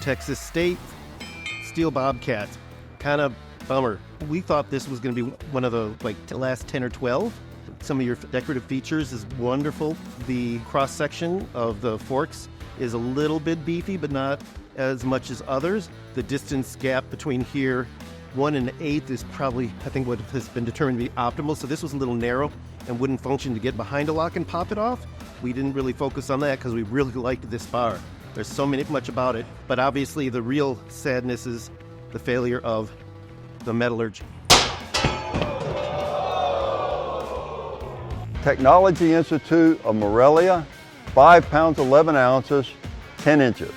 Texas State Steel Bobcat. Kind of bummer. We thought this was going to be one of the last 10 or 12. Some of your decorative features is wonderful. The cross-section of the forks is a little bit beefy, but not as much as others. The distance gap between here, 1 1/8 is probably, I think, what has been determined to be optimal. So this was a little narrow and wouldn't function to get behind a lock and pop it off. We didn't really focus on that because we really liked this bar. There's so much about it, but obviously the real sadness is the failure of the metallurgy. Technology Institute of Morelia, 5 pounds 11 ounces, 10 inches.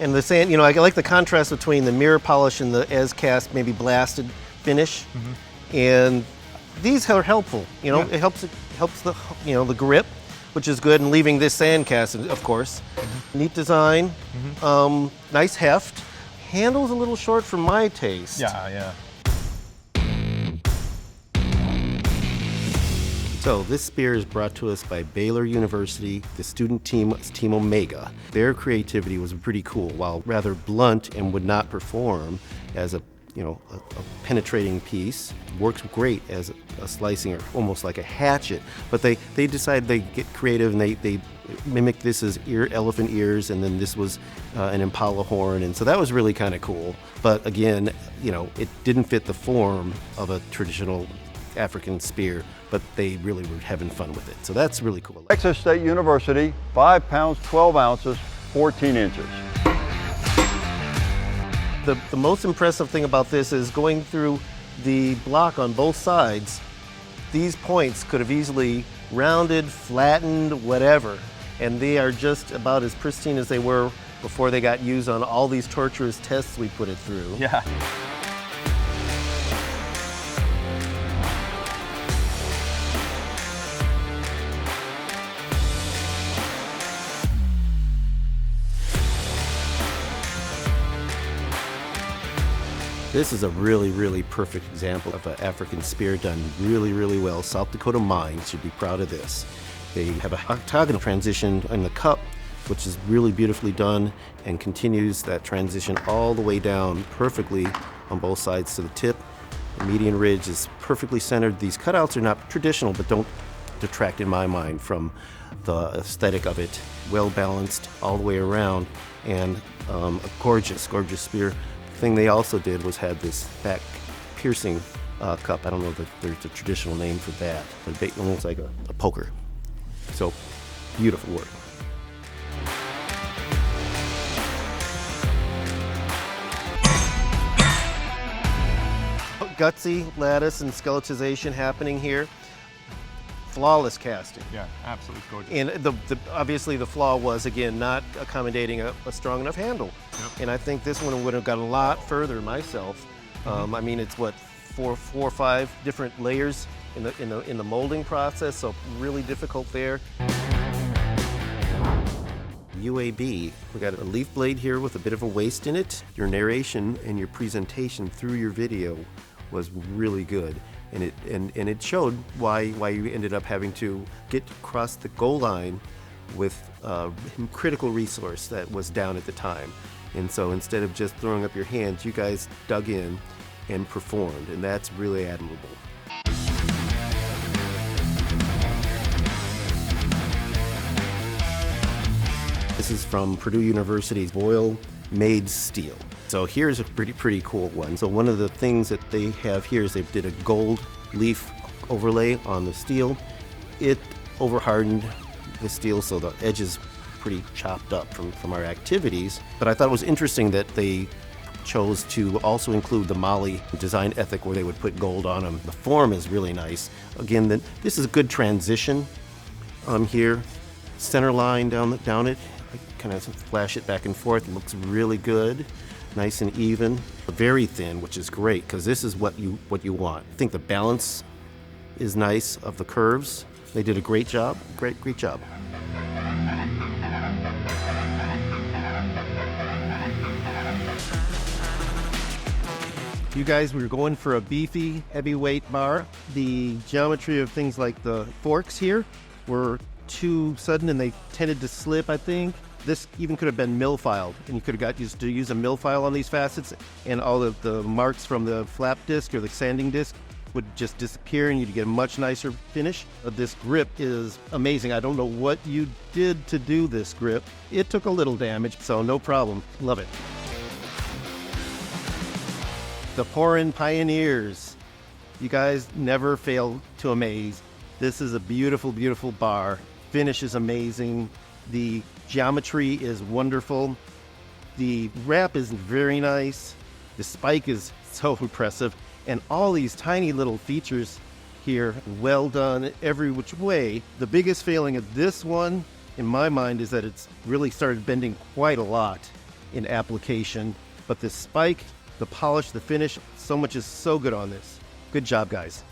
And the sand, I like the contrast between the mirror polish and the as cast, maybe blasted finish. And these are helpful. It helps the the grip, which is good, and leaving this sand cast, of course. Neat design, nice heft. Handle's a little short for my taste. Yeah. So this spear is brought to us by Baylor University. The student team is Team Omega. Their creativity was pretty cool. While rather blunt and would not perform as a penetrating piece, works great as a slicing or almost like a hatchet. But they decided they'd get creative, and they mimicked this as elephant ears, and then this was an impala horn, and so that was really kind of cool. But again, it didn't fit the form of a traditional African spear, but they really were having fun with it. So that's really cool. Texas State University, 5 pounds 12 ounces, 14 inches. The most impressive thing about this is going through the block on both sides. These points could have easily rounded, flattened, whatever, and they are just about as pristine as they were before they got used on all these torturous tests we put it through. Yeah. This is a really, really perfect example of an African spear done really, really well. South Dakota Mines should be proud of this. They have a octagonal transition in the cup, which is really beautifully done, and continues that transition all the way down perfectly on both sides to the tip. The median ridge is perfectly centered. These cutouts are not traditional, but don't detract in my mind from the aesthetic of it. Well balanced all the way around, and a gorgeous, gorgeous spear. The thing they also did was had this back piercing cup. I don't know if there's a traditional name for that, but it looks like a poker. So, beautiful work. Gutsy lattice and skeletization happening here. Flawless casting. Yeah, absolutely gorgeous. And obviously the flaw was, again, not accommodating a strong enough handle. Yep. And I think this one would have got a lot further myself. I mean, it's what, four or five different layers in the molding process, so really difficult there. UAB, we got a leaf blade here with a bit of a waste in it. Your narration and your presentation through your video was really good. And it showed why you ended up having to get across the goal line with a critical resource that was down at the time. And so instead of just throwing up your hands, you guys dug in and performed, and that's really admirable. This is from Purdue University's Boyle Made Steel. So here's a pretty cool one. So one of the things that they have here is they did a gold leaf overlay on the steel. It over-hardened the steel, so the edge is pretty chopped up from our activities. But I thought it was interesting that they chose to also include the Mali design ethic where they would put gold on them. The form is really nice. Again, this is a good transition here. Center line down it. I kind of flash it back and forth. It looks really good. Nice and even, very thin, which is great because this is what you want. I think the balance is nice of the curves. They did a great job. Great job. You guys were going for a beefy, heavyweight bar. The geometry of things like the forks here were too sudden and they tended to slip, I think. This even could have been mill filed, and you could have got used to use a mill file on these facets, and all of the marks from the flap disc or the sanding disc would just disappear, and you'd get a much nicer finish. This grip is amazing. I don't know what you did to do this grip. It took a little damage, so no problem. Love it. The Pourin Pioneers. You guys never fail to amaze. This is a beautiful, beautiful bar. Finish is amazing. The geometry is wonderful. The wrap is very nice. The spike is so impressive. And all these tiny little features here, well done every which way. The biggest failing of this one, in my mind, is that it's really started bending quite a lot in application. But the spike, the polish, the finish, so much is so good on this. Good job, guys.